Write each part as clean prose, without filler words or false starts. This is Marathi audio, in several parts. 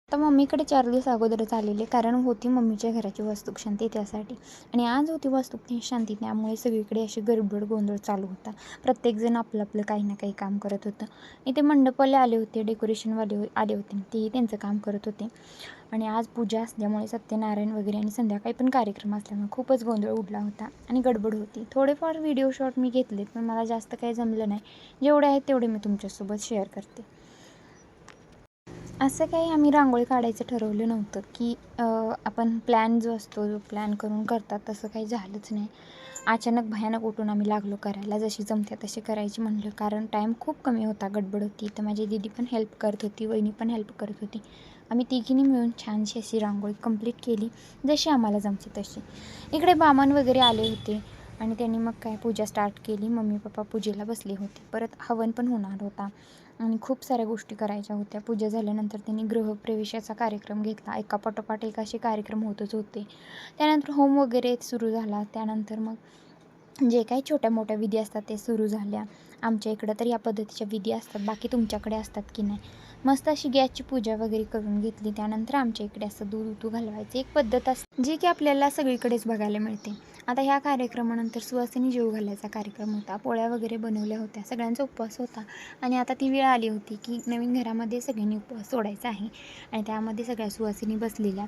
आता मम्मीकडे 4 दिवस अगोदरच आलेले, कारण होती मम्मीच्या घराची वास्तुक शांती त्यासाठी. आणि आज होती वास्तुक शांती, त्यामुळे सगळीकडे अशी गडबड गोंधळ चालू होता. प्रत्येकजण आपलं आपलं काही ना काही काम करत होतं. इथे मंडपवाले आले होते, डेकोरेशनवाले आले होते, तेही त्यांचं काम करत होते. आणि आज पूजा असल्यामुळे सत्यनारायण वगैरे आणि संध्याकाळी पण कार्यक्रम असल्यामुळे खूपच गोंधळ उडला होता आणि गडबड होती. थोडेफार व्हिडिओ शॉट मी घेतलेत, पण मला जास्त काही जमलं नाही. जेवढे आहेत तेवढे मी तुमच्यासोबत शेअर करते. असं काही आम्ही रांगोळी काढायचं ठरवलं नव्हतं, की आपण प्लॅन जो असतो, जो प्लॅन करून करतात तसं काही झालंच नाही. अचानक भयानक उठून आम्ही लागलो करायला. जशी जमते तशी करायची म्हणलं, कारण टाईम खूप कमी होता, गडबड होती. तर माझी दीदी पण हेल्प करत होती, वहिनी पण हेल्प करत होती. आम्ही तिघींनी मिळून छानशी अशी रांगोळी कंप्लीट केली, जशी आम्हाला जमते तशी. इकडे बामण वगैरे आले होते आणि त्यांनी मग काय पूजा स्टार्ट केली. मम्मी पप्पा पूजेला बसले होते. परत हवन पण होणार होता आणि खूप साऱ्या गोष्टी करायच्या होत्या. पूजा झाल्यानंतर त्यांनी गृहप्रवेशाचा कार्यक्रम घेतला. एकापाठोपाठ एक असे कार्यक्रम होतच होते. त्यानंतर होम वगैरे सुरू झाला. त्यानंतर मग जे काही छोट्या मोठ्या विधी असतात ते सुरू झाल्या. आमच्या इकडं तर या पद्धतीच्या विधी असतात. बाकी तुमच्याकडे असतात की नाही? मस्त अशी गॅसची पूजा वगैरे करून घेतली. त्यानंतर आमच्या इकडे असं दूध उतू घालवायची एक पद्धत असते, जी की आपल्याला सगळीकडेच बघायला मिळते. आता ह्या कार्यक्रमानंतर सुवासिनी जेवू घालायचा कार्यक्रम होता. पोळ्या वगैरे बनवल्या होत्या. सगळ्यांचा उपवास होता आणि आता ती वेळ आली होती की नवीन घरामध्ये सगळ्यांनी उपवास सोडायचा आहे आणि त्यामध्ये सगळ्या सुवासिनी बसलेल्या.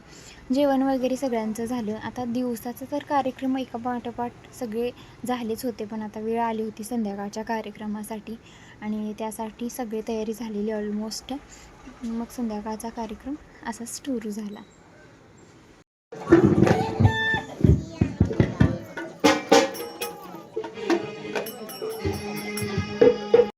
जेवण वगैरे सगळ्यांचं झालं. आता दिवसाचा तर कार्यक्रम एकापाठोपाठ सगळे झालेच होते, पण आता वेळ आली होती संध्याकाळच्या कार्यक्रमासाठी आणि त्यासाठी सगळी तयारी झालेली ऑलमोस्ट. मग संध्याकाळचा कार्यक्रम असा सुरू झाला.